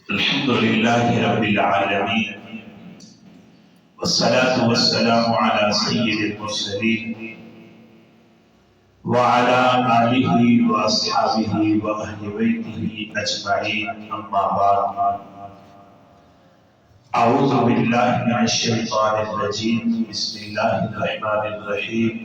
الحمد لله رب العالمين والصلاة والسلام على سيد المرسلين وعلى آله وأصحابه وأهل بيته أجمعين أما بعد أعوذ بالله من الشيطان الرجيم بسم الله الرحمن الرحيم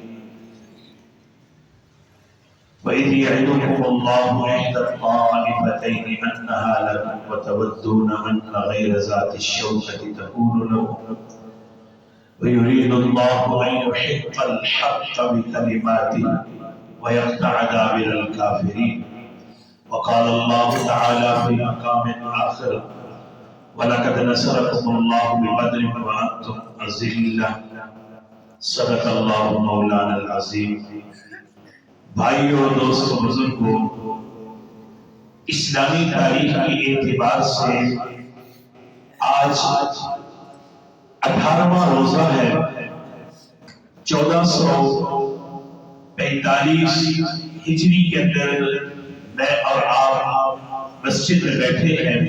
وإذ يعدكم الله إحدى الطائفتين أنها لكم وتودون أن غير ذات الشوكة تكون لكم ويريد الله أن يحق الحق بكلماته ويقطع دابر الكافرين وقال الله تعالى في مقام آخر ولقد نصركم الله ببدر وأنتم أذلة صدق الله مولانا العظيم. بھائیو دوستو بزرگو، اسلامی تاریخ کی اعتبار سے آج 18واں روزہ ہے. 1445 ہجری کے اندر میں اور آپ مسجد میں بیٹھے ہیں.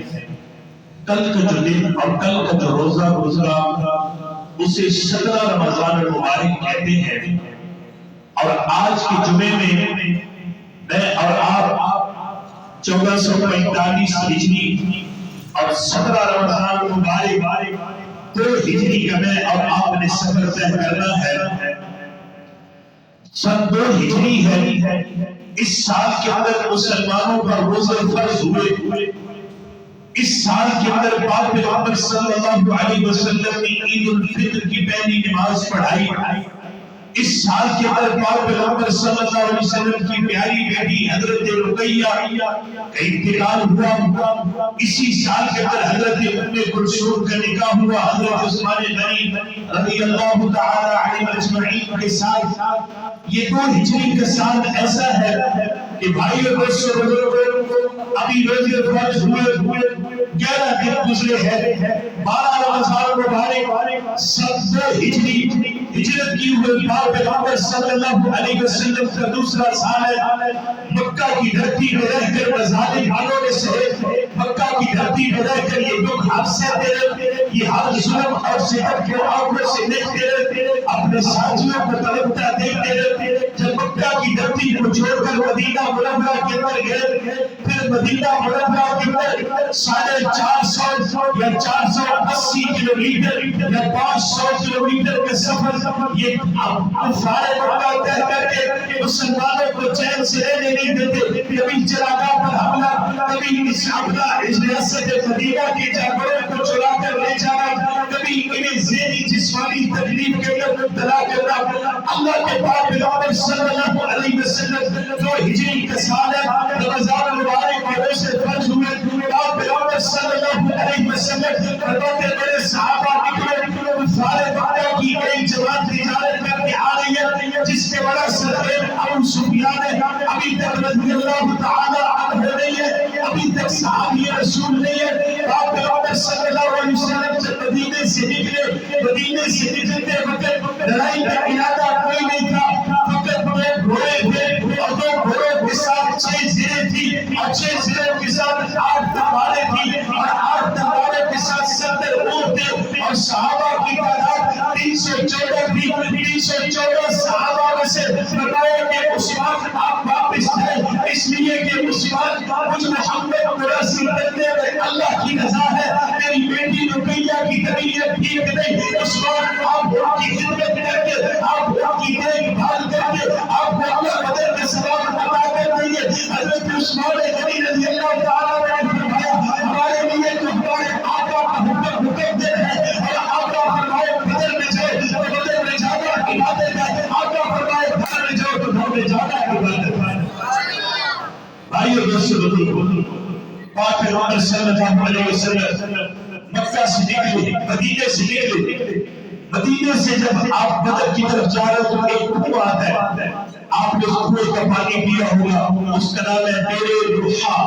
کل کا جو دن اور کل کا جو روزہ گزرا اسے 17 رمضان المبارک کہتے ہیں. اور آج کے جمعے میں میں اور آپ 1445 ہجری اور 17 رمضان مبارک 2 ہجری کا میں اور آپ نے سفر طے کرنا ہے. سن 2 ہجری ہے. اس سال کے اندر مسلمانوں پر روزے فرض ہوئے. اس سال کے اندر پاک پیغمبر صلی اللہ علیہ وسلم نے عید الفطر کی پہلی نماز پڑھائی. اس سال کے اندر پاک پیغمبر صلی اللہ علیہ وسلم کی پیاری بیٹی حضرت رقیہ کا انتقال ہوا. اسی سال کے اندر حضرت ام کلثوم کا نکاح ہوا حضرت عثمان غنی رضی اللہ تعالی عنہ اجمعین کے ساتھ. یہ 2 ہجری کا سال ایسا ہے کہ بھائیو دوستو بزرگو، ابھی روزے فرض ہوئے 11 دن گزرے ہیں. 12 رمضان مبارک سن 2 ہجری ہجرت کی ہوئی پاک پیغمبر صلی اللہ علیہ وسلم کا دوسرا سال ہے. مکہ کی دھرتی میں رہ کر مظالم والوں نے سہے، مکہ کی دھرتی میں رہ کر یہ دکھ حادثے تیرے، یہ ہر ظلم اور ستم کو آنکھوں سے دیکھتے رہے، اپنے ساتھیوں کو تڑپتا دیکھتے رہے. جب مکہ کی دھرتی کو چھوڑ کر مدینہ منورہ کے اندر گئے، پھر مدینہ منورہ کے اندر 450 یا 480 کلومیٹر یا 500 کلومیٹر کا سفر یہ کفار مکہ طے کر کے مسلمانوں کو چین سے رہنے نہیں دیتے. کبھی چراغاں پر حملہ، کبھی اس حملہ اس ریاست مدینہ کے جانوروں کو چرا کر لے جانا، کبھی انہیں ذہنی جسمانی تکلیف کے اندر مبتلا کرنا. اللہ کے پاک پیغمبر صلی اللہ علیہ وسلم 2 ہجری کا سال ہے. رمضان مبارک کے روزے فرض ہوئے. پاک پیغمبر صلی اللہ علیہ وسلم فرماتے بڑے صحابہ نکلے، کفار مکہ کی ایک جماعت تجارت کر کے آ رہی ہے جس کے بڑا سردار ابو سفیان ہے. ابھی تک رضی اللہ تعالی عنہ نہیں ہے، ابھی تک صحابی رسول نہیں ہے. پاک پیغمبر صلی اللہ علیہ وسلم جب مدینے سے نکلے، مدینے سے نکلتے وقت لڑائی کا ارادہ کوئی نہیں تھا، فقط 2 گھوڑے تھے اور 2 گھوڑوں کے ساتھ 6 زریں تھی اور 6 زروں کے ساتھ 8 تلواریں تھی اور 8 تلواروں کے ساتھ 70 اونٹ تھے اور صحابہ کی تعداد 314 تھی. 314 صحابہ میں سے فرمایا کہ اس وقت آپ واپس آئے اس لیے کہ اس وقت مجھ محمد کو رسول کرنے میں اللہ کی رضا ہے. میری بیٹی رقیہ کی طبیعت ٹھیک نہیں، اس وقت آپ کی خدمت کر کے، آپ کی دیکھ بھال کر کے آپ کو اللہ بدر کا ثواب عطا کر دیں گے. حضرت عثمان غنی رضی اللہ تعالیٰ نے فرمایا ہمارے لیے تو ہمارے آقا کا حکم دے ہے اور آقا فرمائے بدر میں جائے تو بدر میں جانا عبادت ہے، آقا فرمائے بدر میں جاؤ تو بدر میں جانا عبادت ہے. بھائیو دوستو، پاک پیغمبر صلی اللہ علیہ وسلم مکہ سے نکلے، مدینے سے نکلے. مدینے سے جب آپ بدر کی طرف جا رہے تو ایک کنواں آتا ہے. آپ نے اس کنویں کا پانی پیا ہوگا، اس کا نام ہے بئر بروحہ.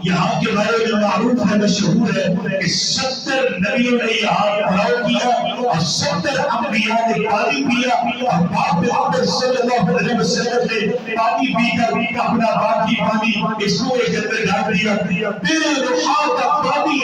یہاں کے بارے میں معروف ہے، مشہور ہے کہ 70 نبیوں نے یہاں پڑاؤ کیا اور 70 انبیاء نے پانی پیا اور پاک پیغمبر صلی اللہ علیہ وسلم نے پانی پی کر اپنا باقی پانی اس کنویں کے اندر ڈال دیا. بئر بروحہ کا پانی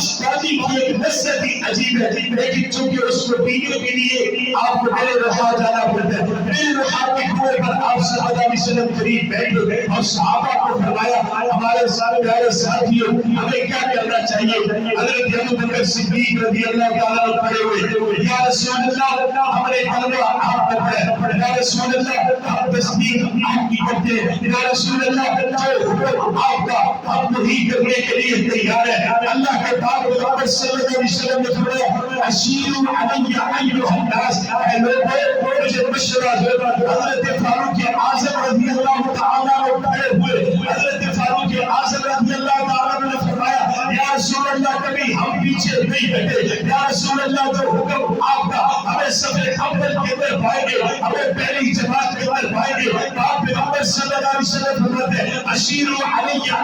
شادی کی ایک لذت ہی عجیب ہے، لیکن چونکہ اس کو پینے کے لیے آپ کو بے رفا جانا پڑتا ہے، بے رفا کے کنویں پر آپ صلی اللہ علیہ وسلم قریب بیٹھے اور صحابہ کو فرمایا ہمارے سارے پیارے ساتھیوں ہمیں کیا کرنا چاہیے؟ حضرت ابو بکر صدیق رضی اللہ تعالیٰ عنہ کھڑے ہوئے، یا رسول اللہ ہمارے کلمہ آپ پر ہے، یا رسول اللہ ہم تصدیق آپ کی کرتے ہیں، یا رسول اللہ جو حکم آپ کا ہم وہی کرنے کے لیے تیار ہے۔ اللہ کے پاک پیغمبر صلی اللہ علیہ وسلم نے فرمایا اشیروا علی ایھا الناس، اے لوگوں مجھے مشورہ دو۔ حضرت فاروق اعظم رضی اللہ تعالیٰ عنہ کھڑے ہوئے، حضرت فاروق اعظم رضی اللہ تعالیٰ عنہ نے فرمایا یا رسول اللہ کبھی ہم پیچھے نہیں ہٹے، یا رسول اللہ جو حکم آپ کا ہمیں صف اول کے اندر پائیں گے، ہمیں پہلی جماعت کے اندر پائیں گے۔ پاک پیغمبر صلی اللہ علیہ وسلم فرماتے ہیں اشیروا علی ایھا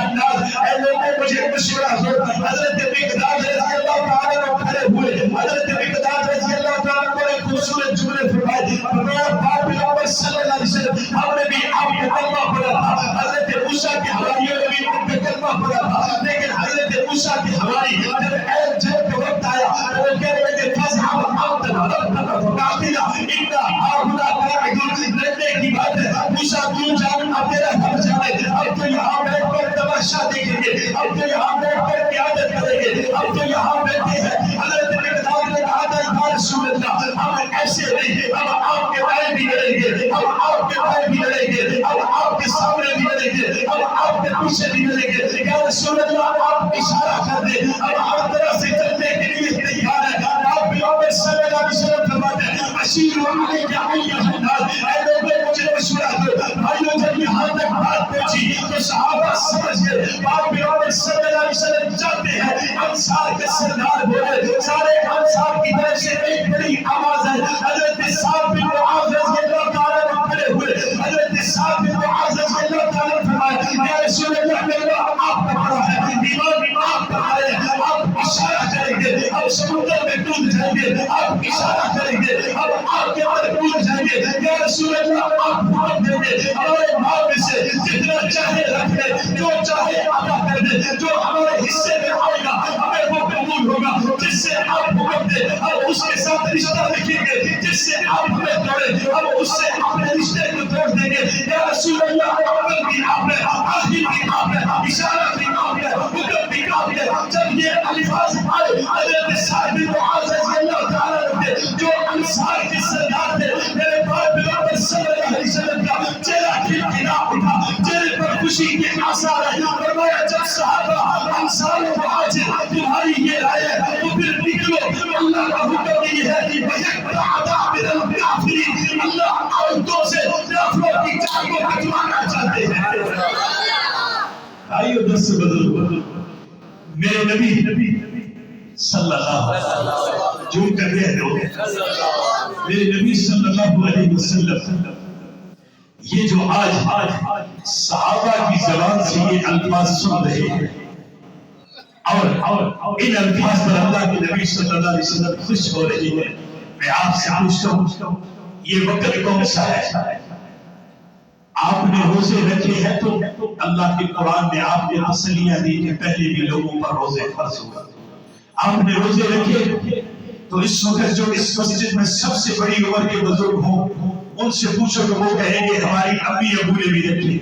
الناس، اے لوگوں مجھے مشورہ دو۔ حضرت مقداد رضی اللہ تعالیٰ عنہ کھڑے ہوئے، حضرت مقداد رضی اللہ تعالیٰ عنہ نے خوبصورت جملے فرمائے، فرمایا پاک پیغمبر صلی اللہ علیہ وسلم ہم نے بھی آپ کا کلمہ پڑھا تھا، حضرت موسیٰ کے حواریوں نے بھی ان کا کلمہ پڑھا تھا، لیکن حضرت موسیٰ کے حواری جب ایک جنگ کا وقت آیا تو وہ کہہ رہے تھے فَاذْهَبْ أَنْتَ وَرَبُّكَ فَقَاتِلَا إِنَّا هَاهُنَا قَاعِدُونَ، لڑنے کی بات ہے، موسیٰ تو جان اب تیرا گھر جانے، اب تو یہاں بیٹھ کر تماشا دیکھیں گے، اب تو یہاں بیٹھ کر قیادت کریں گے، اب تو یہاں بیٹھے ہیں۔ حضرت مقداد نے کہا تھا یا رسول اللہ ہم ایسے نہیں، ہم آپ کے بارے بھی لڑیں گے، ہم آپ کے بارے بھی لڑیں گے، ہم آپ کے سامنے بھی لڑیں گے، ہم آپ کے پیچھے بھی لڑیں گے۔ یا رسول اللہ آپ اشارہ کر دیں، ہم ہر طرح سے چلنے کے لیے تیار ہیں۔ آپ پیغمبر صلی اللہ علیہ وسلم فرماتے ہیں اشیروا علی ایھا الناس، اے لوگوں مجھے مشورہ دو۔ بھائیو جب یہاں تک بات پہنچی تو صحابہ سمجھ گئے آپ پیغمبر صلی اللہ علیہ وسلم جانتے ہیں انصار کے سردار بولے، سارے انصار کی طرف سے ایک بڑی آواز ہے۔ حضرت سعد بن معاذ رضی اللہ تعالیٰ عنہ کھڑے ہوئے، حضرت سعد بن معاذ رضی اللہ تعالیٰ عنہ فرمایا یا رسول اللہ میرا آپ کا بڑا ہے، ایمان آپ کا ہے، آپ اشارہ کریں گے، آپ سمندر میں کود جائیں گے، آپ اشارہ کریں گے، آپ آگ کے اندر کود جائیں گے۔ یا رسول اللہ آپ حکم دیں گے ہمارے مال میں سے جتنا چاہے رکھ لیں، جو چاہے عطا کر دیں، جو ہمارے حصے میں آئے گا ہمیں وہ قبول ہوگا۔ جس سے آپ حکم دیں ہم اس کے ساتھ رشتہ رکھیں گے، جس سے آپ ہمیں توڑیں ہم اس سے اپنے رشتے کو توڑ دیں گے۔ یا رسول اللہ اول بھی آپ نے، آخر بھی آپ نے، اشارہ بھی آپ نے، حکم بھی آپ نے۔ جب یہ الفاظ آئے حضرت سعد بن معاذ رضی اللہ تعالیٰ عنہ جو انصار کے سردار تھے، میرے پاک پیغمبر صلی اللہ علیہ وسلم کا چہرہ کھلکھلا اٹھا، چہرے پر خوشی کے آثار ہیں۔ فرمایا جب صحابہ انصار و مہاجر تمہاری یہ رائے ہے تو پھر نکلو، اللہ کا حکم یہ ہے کہ وَيَقْطَعَ دَابِرَ الْكَافِرِينَ، اللہ عورتوں سے کافروں کی جان کو کٹوانا چاہتے ہیں۔ آئیو دس سے بدل میرے نبی صلی اللہ علیہ وسلم جو کر رہے ہیں میرے نبی صلی اللہ علیہ وسلم یہ جو آج صحابہ کی زبان سے یہ الفاظ سن رہے ہیں اور ان الفاظ پر اللہ کے نبی صلی اللہ علیہ وسلم خوش ہو رہے ہیں، میں آپ سے پوچھتا ہوں یہ وقت کون سا ہے؟ آپ نے روزے رکھے ہیں تو اللہ کے قرآن نے آپ نے تسلیاں دی کہ پہلے بھی لوگوں پر روزے فرض ہوا۔ آپ نے روزے رکھے تو اس وقت جو اس مسجد میں سب سے بڑی عمر کے بزرگ ہوں ان سے پوچھو کہ وہ کہیں گے ہماری امی ابو نے بھی رکھے،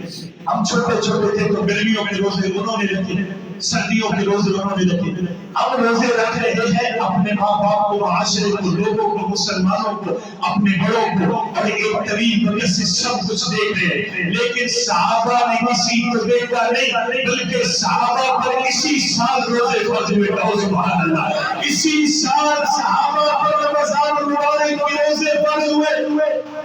ہم چھوٹے چھوٹے تھے تو گرمیوں کے روزے انہوں نے رکھے، سردیوں کے روزے انہوں نے رکھے۔ ہم روزے رکھ رہے ہیں اپنے ماں باپ کو، معاشرے کو، لوگوں کو، مسلمانوں کو، اپنے بڑوں کو، اور ایک طویل وقت سے سب کچھ دیکھ رہے ہیں۔ لیکن صحابہ نے کسی کو دیکھا نہیں بلکہ صحابہ پر اسی سال روزے فرض ہوئے۔ سبحان اللہ، اسی سال صحابہ پر رمضان المبارک کے روزے فرض ہوئے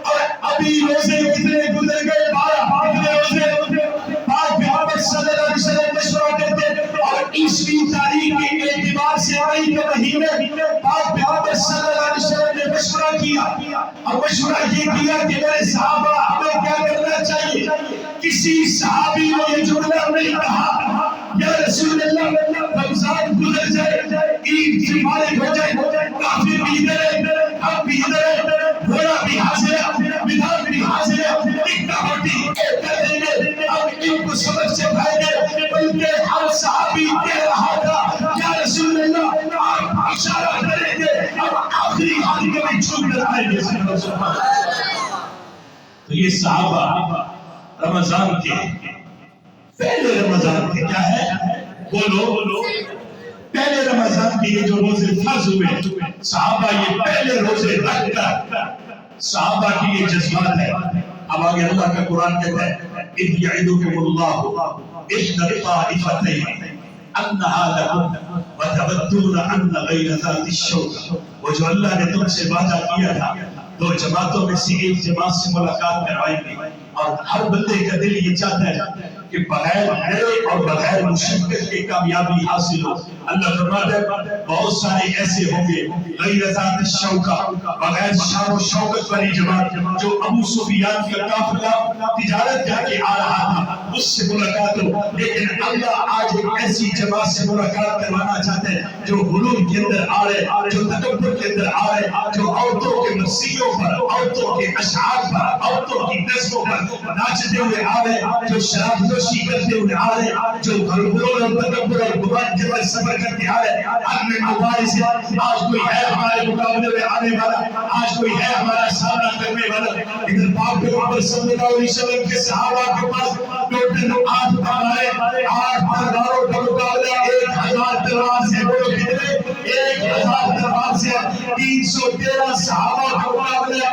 اور ابھی روزے کتنے گزر گئے؟ 12 کتنے روزے؟ پاک پیغمبر صلی اللہ علیہ وسلم مشورہ کرتے اور عیسوی تاریخ کے اعتبار سے مئی کے مہینے پاک پیغمبر صلی اللہ علیہ وسلم نے مشورہ کیا اور مشورہ یہ کیا کہ میرے صحابہ ہمیں کیا کرنا چاہیے۔ کسی صحابی نے یہ جملہ نہیں کہا یا رسول اللہ رمضان گزر جائے، عید سے فارغ ہو جائے، کافر بھی ادھر ہے، ہم بھی ادھر ہے، گھوڑا بھی حاضر ہے، بدھان بھی حاضر ہے، اکٹھا کر دیں گے، ہم ان کو سبق سکھائیں گے۔ بلکہ ہر صحابی کہہ رہا تھا یا رسول اشارہ کریں گے اب آخری حال کے بھی چھوٹ کر آئیں گے. تو یہ صحابہ رمضان کے پہلے رمضان کے کیا ہے بولو پہلے رمضان کے یہ جو روزے فرض ہوئے صحابہ یہ پہلے روزے رکھ کر صحابہ کی یہ جذبات ہے. اب آگے اللہ کا قرآن کہتا ہے اذ یعدکم اللہ احدی الطائفتین انہا لکم وتودون ان غیر ذات الشوکہ. وہ جو اللہ نے تم سے وعدہ کیا تھا دو جماعتوں میں سے ایک جماعت سے ملاقات کروائیں گے اور ہر بندے کا دل یہ چاہتا ہے کہ بغیر ڈرے اور بغیر مشقت کے کامیابی حاصل ہو. اللہ فرماتا ہے بہت سارے ایسے ہوں گے غیر ذات الشوکہ بغیر شان و شوکت والی جماعت جو ابو سفیان کا قافلہ تجارت کر کے آ رہا تھا اس سے ملاقات ہو. لیکن اللہ آج ایک ایسی جماعت سے ملاقات کروانا چاہتے ہیں جو غلول کے اندر آ رہے جو تکبر کے اندر آ رہے جو عورتوں کے مرثیوں پر عورتوں کے اشعار پر عورتوں کی نظموں پر ناچتے ہوئے آ رہے جو شراب نوشی کرتے ہوئے آ رہے جو غلول اور تکبر اور گمان کے پر سفر کرتے آ رہے. ہم مبارز آج کوئی ہے ہمارے مقابلے میں آنے والا آج کوئی ہے ہمارا سامنا کرنے والا. ادھر پاک پیغمبر صلی اللہ علیہ وسلم کے صحابہ کے پاس ٹوٹل 8 تلواریں 8 تلواروں کا مقابلہ 1000 تلوار سے. بولو کتنے 1000 تلوار سے 313 صحابہ کا مقابلہ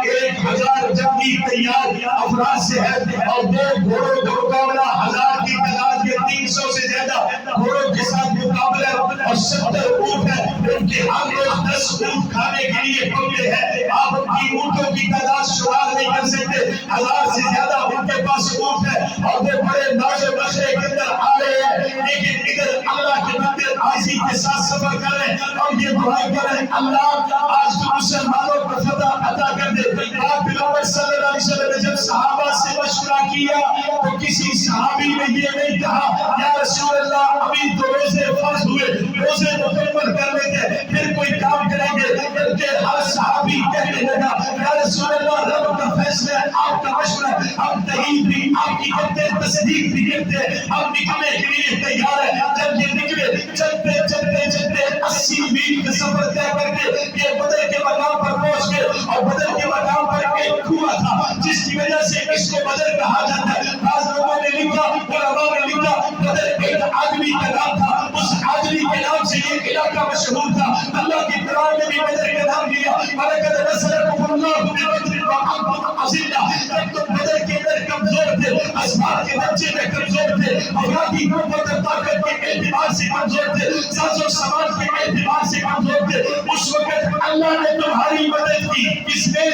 1000 جنگی تیار افراد سے ہے اور 2 گھوڑوں کا مقابلہ 1000 کی تعداد کے 300 سے زیادہ گھوڑوں کے ساتھ مقابلہ اور 70 اونٹ ہے. ان کے ہر روز 10 اونٹ کھانے کے لیے پکڑے ہیں. آپ ان کی اونٹوں کی تعداد شمار نہیں کر سکتے. 1000 سے زیادہ ان کے پاس اونٹ ہے اور وہ بڑے نازو نشے کے اندر آ رہے ہیں. لیکن ادھر اللہ کے بندے عاجزی کے ساتھ سفر کر رہے ہیں اور یہ دعا کر رہے ہیں اللہ آج تو مسلمانوں کو فتح عطا کر دے. آپ پیغمبر صلی اللہ علیہ وسلم نے جب صحابہ سے مشورہ کیا تو کسی صحابی نے یہ نہیں کہا یا رسول اللہ ابھی تو روزے فرض ہوئے روزے مکمل کر لیتے پھر کوئی کام کریں گے. بلکہ ہر صحابی کہنے لگا یا رسول اللہ رب کا فیصلہ ہے آپ کا مشورہ ہم تائید بھی آپ کی کرتے تصدیق بھی کرتے ہم نکلنے کے لیے تیار ہیں. جب یہ نکلے چلتے چلتے چلتے 80 میل کا سفر طے کر کے یہ بدر کے مقام پر پہنچ گئے اور بدر کے مقام پر ایک کنواں تھا جس کی وجہ سے اس کو بدر کہا جاتا ہے. بعض لوگوں نے لکھا علماء نے لکھا بدر ایک آدمی کا نام تھا اس آدمی کے نام سے یہ علاقہ مشہور تھا. اللہ کی قرآن نے بھی بدر کا نام لیا وَلَقَدْ نَصَرَكُمُ اللَّهُ بِبَدْرٍ وَأَنتُمْ أَذِلَّةٌ. جب تم بدر کے اندر کمزور تھے اسباب کے درجے میں کمزور تھے افرادی قوت اور طاقت کے اعتبار سے کمزور تھے ساز و سامان کے اعتبار سے کمزور تھے اس وقت اللہ نے تمہاری مدد کی. کس نے؟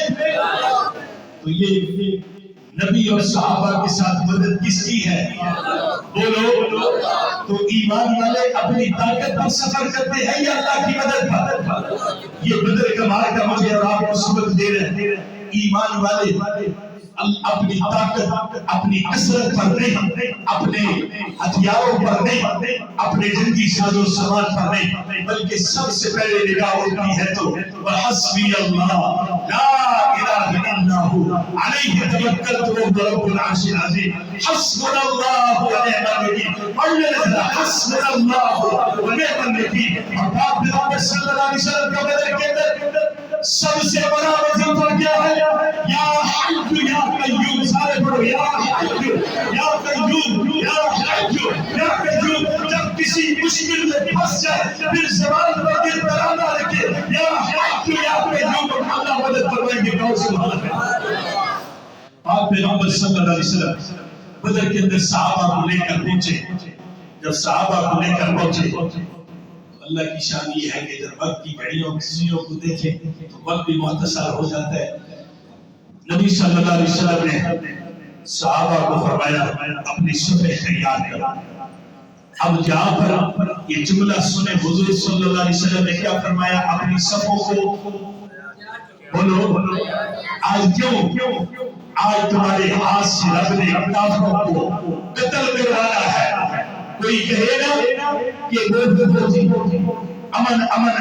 تو یہ نبی اور صحابہ کے ساتھ مدد کس کی ہے بولو. تو ایمان والے اپنی طاقت پر سفر کرتے ہیں یا اللہ کی مدد پر. یہ بدر کا مارکہ مجھے اور آپ کو سبق دے رہے ہیں. ایمان والے اپنی طاقت اپنی کثرت پر نہیں اپنے ہتھیاروں پر نہیں اپنے جنگی ساز و سامان پر نہیں بلکہ سب سے پہلے نگاہ ہوتی ہے تو وَحَسْبِيَ اللَّهُ لَا إِلَهَ إِلَّا هُوَ عَلَيْهِ تَوَكَّلْتُ وَهُوَ رَبُّ الْعَرْشِ الْعَظِيمِ. حَسْبُنَا اللَّهُ وَنِعْمَ الْوَكِيلُ. اور حَسْبُنَا اللَّهُ وَنِعْمَ الْوَكِيلُ. اور آپ پیغمبر صلی اللہ علیہ وسلم کا بدر کے اندر سب سے بڑا وظیفہ کیا ہے یا حی یا قیوم. سارے پڑھو یا حی یا قیوم یا حی یا قیوم. جب کسی مشکل میں پھنس جائے پھر زبان پر یہ ترانہ رکھے یا حی یا قیوم اللہ مدد فرمائیں گے. کون سبحان اللہ. آپ پیغمبر صلی اللہ علیہ وسلم بدر کے اندر صحابہ کو لے کر پہنچے. جب صحابہ کو لے کر پہنچے اللہ کی شان یہ ہے کہ جب وقت کی گھڑیوں کسیوں کو دیکھیں تو وقت بھی مختصر ہو جاتا ہے. نبی صلی اللہ علیہ وسلم نے صحابہ کو فرمایا اپنی صفیں تیار کرو. اب جہاں پر یہ جملہ سنے حضور صلی اللہ علیہ وسلم نے کیا فرمایا اپنی صفوں کو بولو. آج کیوں آج تمہارے ہاتھ سے رب نے کافروں کو قتل کروانا ہے. کوئی کہے نا کہ امن امن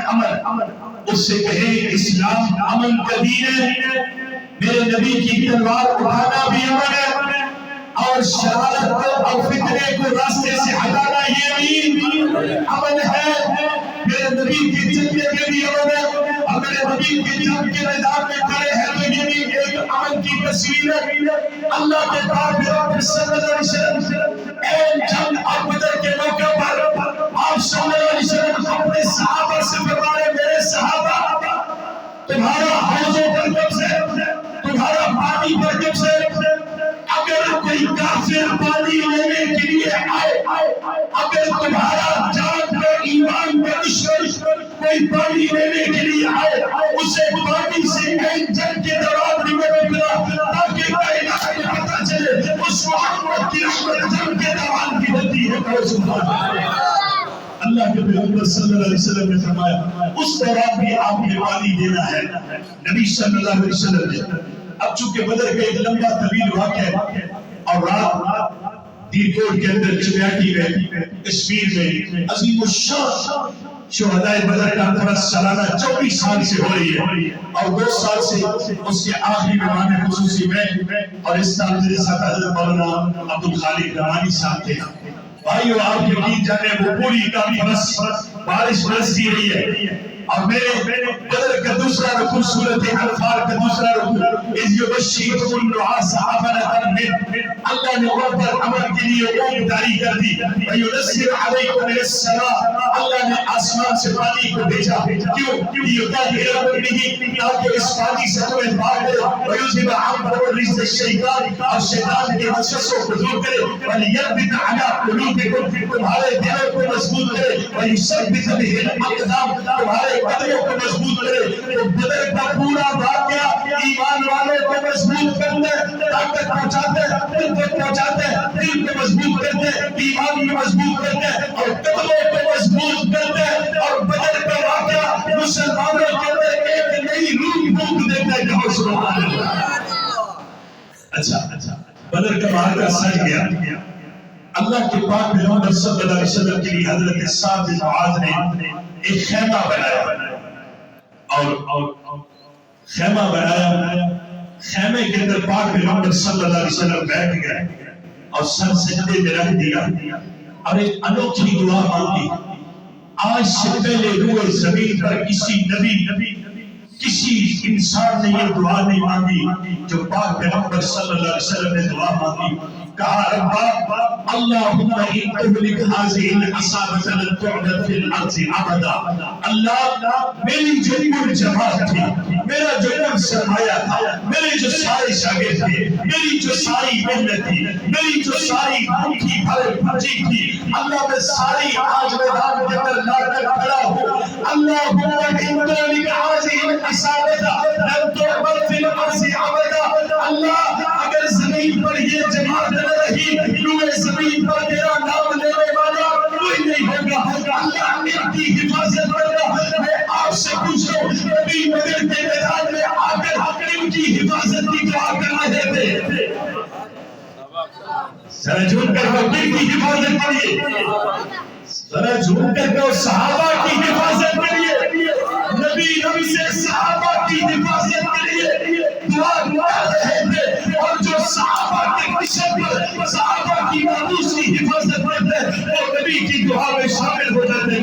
امن اس سے کہے اسلام امن کا دین ہے. میرے نبی کی تلوار اٹھانا بھی امن ہے اور شرارت کو اور فتنے کو راستے سے ہٹانا یہ بھی امن ہے. میرے نبی نبی کی جنگ کے لیے اور میرے نبی کی جنگ کے میدان میں کھڑے ہیں تو یہ بھی ایک عمل کی تصویر ہے. اللہ کے پاک پیغمبر صلی اللہ علیہ وسلم این جنگ اور بدر کے موقع پر آپ صلی اللہ علیہ وسلم اپنے صحابہ سے فرمائے میرے صحابہ تمہارا حوضوں پر کب سے تمہارا پانی پر کب سے اگر کوئی کافر پانی لینے کے لیے آئے اگر تمہارا جان پر ایمان پر عشق کوئی پانی لینے کے لیے آئے اسے پانی سے این جنگ کے دوران نکلا تاکہ کائنات کو پتہ چلے اس محمد کی رحمت جنگ کے دوران کی ہوتی ہے. سبحان اللہ. اللہ کے پیغمبر صلی اللہ علیہ وسلم نے فرمایا اس دوران بھی آپ نے پانی دینا ہے. نبی صلی اللہ علیہ وسلم نے اب چونکہ بدر کا ایک لمبا طویل واقعہ ہے اور رات دیرکوٹ کے اندر چمیاٹی میں کشمیر میں عظیم الشان شہدائے بدر کا فرض سالانہ 24 سال سے ہو رہی ہے اور 2 سال سے اس کے آخری مہمان خصوصی میں اور اس سال میرے ساتھ حضرت مولانا عبدالخالق رحمانی صاحب تھے. بھائیو آپ کے بیچ جانے وہ پوری کا برس بارش برستی رہی ہے اور میرے بدر کا دوسرا رکوع سورۃ انفال کا دوسرا رکوع اذ یبشرکم النعاس امنۃ اللہ نے اوپر پر امن کے لیے اونگ جاری کر دی وینزل علیکم من السماء اللہ نے آسمان سے پانی کو بھیجا کیوں لیطہرکم بہ تاکہ اس پانی سے تمہیں پاک کرے ویذھب عنکم الرجس الشیطان اور شیطان کے وسوسوں کو دور کرے ولیربط علی قلوبکم تمہارے دلوں کو مضبوط کرے ویثبت بہ الاقدام تمہارے قدموں کو مضبوط کرے. تو بدر کا پورا واقعہ ایمان والوں کو مضبوط کرتے طاقت پہنچاتے قوت پہنچاتے دل کو مضبوط کرتے ایمان کو مضبوط کرتے اور قدموں کو مضبوط کرتے اور بدر کا واقعہ مسلمانوں کے اندر ایک نئی روح پھونک دیتا ہے. کہو سبحان اللہ. اچھا بدر کا واقعہ سج گیا. اللہ کے پاک پیغمبر صلی اللہ علیہ وسلم کے لیے حضرت سعد بن معاذ نے ایک خیمہ بنایا اور خیمہ بنایا. خیمے کے اندر پاک پیغمبر صلی اللہ علیہ وسلم بیٹھ گئے اور سر سجدے میں رکھ دیا اور ایک انوکھی دعا مانگی. آج سے پہلے روئے زمین پر کسی نبی کسی انسان نے یہ دعا نہیں مانگی جو پاک پیغمبر صلی اللہ علیہ وسلم نے دعا مانگی. کہا ربا اللہم ان تہلک ہذہ العصابۃ لن تعبد فی الارض ابدا. اللہ میری جو پور جماعت تھی میرا جو پور سرمایہ تھا میرے جو سارے شاگرد تھے میری جو ساری محنت تھی میری جو ساری بھوکی بھجی تھی اللہ میں ساری آج میدان کے اندر لا کر کھڑا ہوں. اللہم ان تہلک ہذہ العصابۃ لن تعبد فی الارض ابدا. اللہ اگر زمین پر یہ جماعت نہ رہی روئے زمین پر تیرا نام لینے والا کوئی نہیں ہوگا. اللہ ان کی حفاظت کرنا. میں آپ سے پوچھتا ہوں نبی بدر کے میدان میں آ کر ان کی حفاظت کی دعا کر رہے تھے. ذرا جھوم کر ان کی حفاظت کریے. ذرا جھوم کر صحابہ کی حفاظت کریے. نبی سے صحابہ کی حفاظت کے لیے دعا کر رہے تھے اور جو صحابہ کے مشن پر صحابہ کی ناموس کی حفاظت کرتے وہ نبی کی دعا میں شامل ہو جاتے ہیں.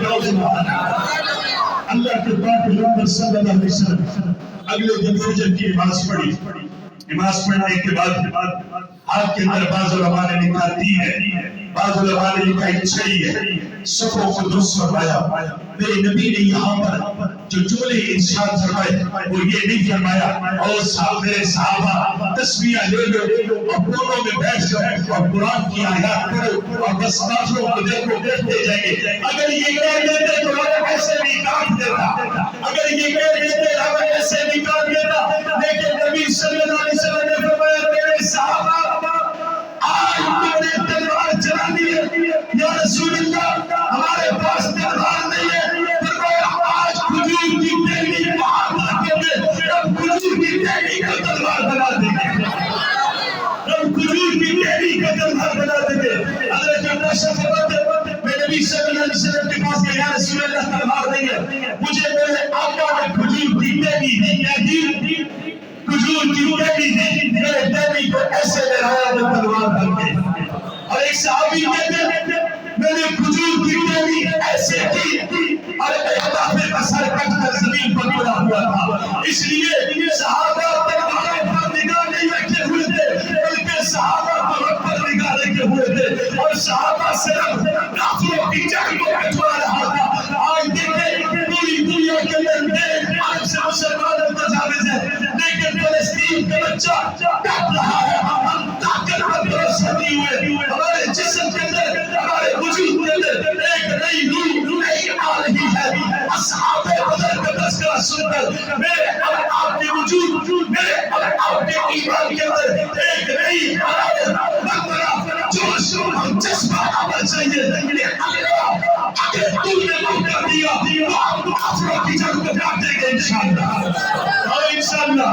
اللہ کے پاک پیغمبر صلی اللہ علیہ وسلم اگلے دن فجر کی نماز پڑھی. نماز پڑھنے کے بعد ہاتھ کے اندر بعض علماء نے لکھا تین ہے بعض علماء نے لکھا چھڑی ہے. صفوں کو درست فرمایا. میرے نبی نے یہاں پر جو جملے ارشاد فرمائے وہ یہ نہیں فرمایا اور صاحب میرے صحابہ تسبیح لے لو اور کونوں میں بیٹھ جاؤ اور قرآن کی آیات پڑھو اور بس کافروں کو دیکھو دیکھتے جائیں گے. اگر یہ کہہ دیتے تو ہمیں ایسے بھی کاٹ دیتا. اگر یہ کہہ دیتے ہمیں ایسے بھی کاٹ دیتا. لیکن نبی صلی اللہ علیہ وسلم نے فرمایا میرے صحابہ آج تم نے تلوار چلا لی ہے. یا رسول اللہ ہمارے پاس تلوار نہیں ہے. آج کھجور کی ٹہنی وہاں کے میں اب کھجور کی ٹہنی کا تلوار بنا دیں گے. اب کھجور کی ٹہنی کا تلوار بنا دیں گے. حضرت عائشہ فرماتے میں نبی صلی اللہ علیہ وسلم کے پاس گیا یا رسول اللہ تلوار نہیں ہے. مجھے میرے آقا نے کھجور کی ٹہنی دی کھجور کی ٹہنی دی میرے ٹہنی کو ایسے لہرایا جو تلوار بن گئی. اور ایک صحابی کہتے میں نے کھجور کی ٹہنی ایسے کی اور ایک کافر سر کٹ کر زمین پر پڑا ہوا تھا. اس لیے صحابہ تلواروں پر نگاہ نہیں رکھے ہوئے تھے بلکہ صحابہ رب پر نگاہ رکھے ہوئے تھے اور صحابہ صرف کافروں کی جنگ کو بچوا رہا تھا. آج دیکھیں پوری دنیا کے اندر عرب سے مسلمان متجاوز ہیں لیکن فلسطین کا بچہ ڈٹ رہا ہے. ہم طاقت پر بھروسہ نہیں ہوئے. ہمارے جسم کے اندر ہمارے وجود کے اندر ایک نئی روح نہیں آ رہی ہے. اصحاب بدر کا تذکرہ سن کر میرے اور آپ کے وجود میرے اور آپ کے ایمان کے اندر ایک نئی حرارت برقرار جوش اور جذبہ آنا چاہیے. اللہ اگر تو نے موقع دیا تو ہم کافروں کی جنگ کو کاٹ دیں گے انشاءاللہ اور انشاءاللہ.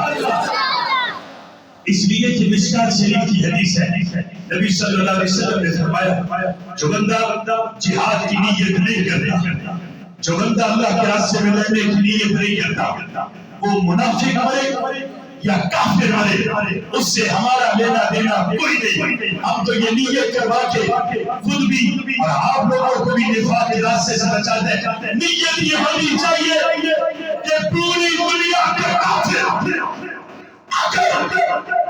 اس لیے کہ مشکات شریف کی حدیث ہے نبی صلی اللہ علیہ وسلم نے فرمایا جو بندہ جہاد کی نیت نہیں کرتا جو بندہ اللہ کے راستے میں لڑنے کی نیت نہیں کرتا وہ منافق مرے یا کافر مرے اس سے ہمارا لینا دینا کوئی نہیں. ہم تو یہ نیت کروا کے خود بھی اور آپ لوگوں کو بھی نفاق کے راستے سے بچاتے ہیں. نیت یہ ہونی چاہیے کہ پوری دنیا کے کافر اگر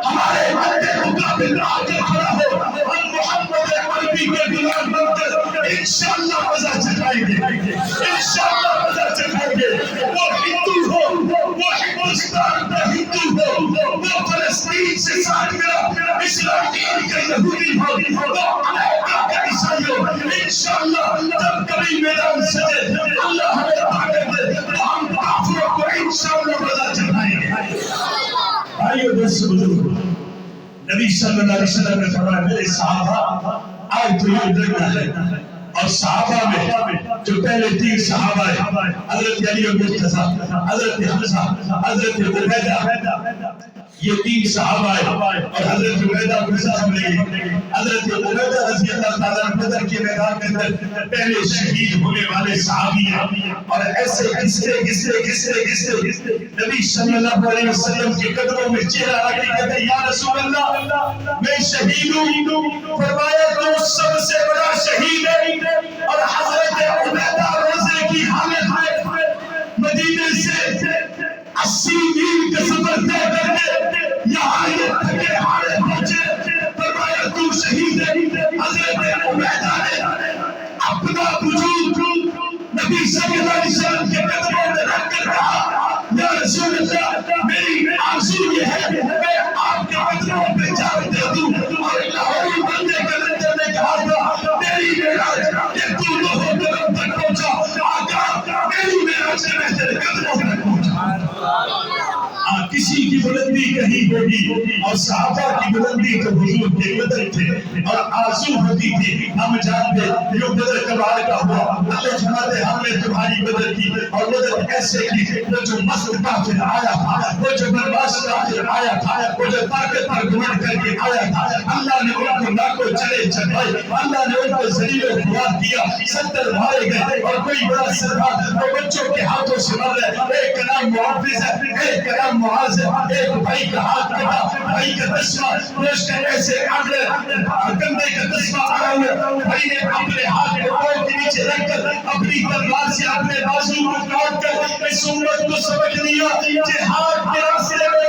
ہمارے مدد مقابل آگے کھڑا ہو ہم محمد عربی کے غلام بن کر انشاءاللہ مزہ چکھائیں گے انشاءاللہ مزہ چکھائیں گے. وہ ہندو ہو وہ ہندوستان کا ہندو ہو وہ فلسطین سے ساتھ ملا اسرائیل کا یہودی ہو وہ امریکہ کا عیسائی ہو انشاءاللہ جب کبھی میدان سجے اللہ ہمیں طاقت دے تو ہم کافروں کو انشاءاللہ مزہ چکھائیں گے. آئیے دوست بزرگ نبی صلی اللہ علیہ وسلم نے فرمایا میرے صحابہ آج تو یہ لگنا ہے اور صحابہ میں جو پہلے 3 صحابہ ہیں حضرت علی مرتضیٰ حضرت حمزہ حضرت عبیدہ یہ 3 صحابہ ہیں اور حضرت عبیدہ مرزا لگے. حضرت عبیدہ رضی اللہ تعالیٰ بدر کے میدان کے اندر پہلے شہید ہونے والے صحابی ہیں اور ایسے گھستے نبی صلی اللہ علیہ وسلم کے قدموں میں چہرہ رکھ کے کہتے یا رسول اللہ میں شہید ہوں. فرمایا تو سب سے بڑا شہید ہے. اور حضرت عبیدہ روزے کی حالت میں مدینے سے 80 میل کا سفر طے کر کے یہاں یہ تھکے ہارے پہنچے. فرمایا تو شہید ہے. حضرت عبیدہ نے اپنا وجود نبی صلی اللہ علیہ وسلم کے قدموں میں رکھ کر کہا یا رسول اللہ میری آرزو یہ ہے میں آپ کے قدموں پہ جان دے دوں. اور لاہوری بندے کے لندر نے کہا تھا میری معراج یہ تو لوہو قدم تک پہنچا آقا میری معراج سے میں تیرے قدموں تک پہنچا. کسی کی بلندی کہیں ہوگی اور صحابہ کی بلندی تو حضور کے بدر تھے اور آرزو ہوتی تھی ہم جانتے جو بدر کا معرکہ ہوا اللہ فرماتے ہم نے تمہاری بدر کی اور بدر ایسے کی وہ جو مست کافر آیا تھا وہ جو برباش کافر آیا تھا وہ جو طاقت پر گھمنڈ کر کے آیا تھا اللہ نے ان کو لاکھوں چلے چڑھائے اللہ نے ان کو ذلیل و خوار کیا 70 مارے گئے اور کوئی بڑا سردار وہ بچوں کے ہاتھوں سے مر رہے. ایک کا نام محافظ ہے ایک کا نام معاذ ہے. ایک بھائی کا ہاتھ کٹا بھائی کا دسمہ گوشت کے ایسے اگلے کندھے کا دسمہ آیا ہوا بھائی نے اپنے ہاتھ کو پاؤں کے نیچے رکھ کر اپنی تلوار سے اپنے بازو کو کاٹ کر اس امت کو سبق دیا جہاد کے راستے میں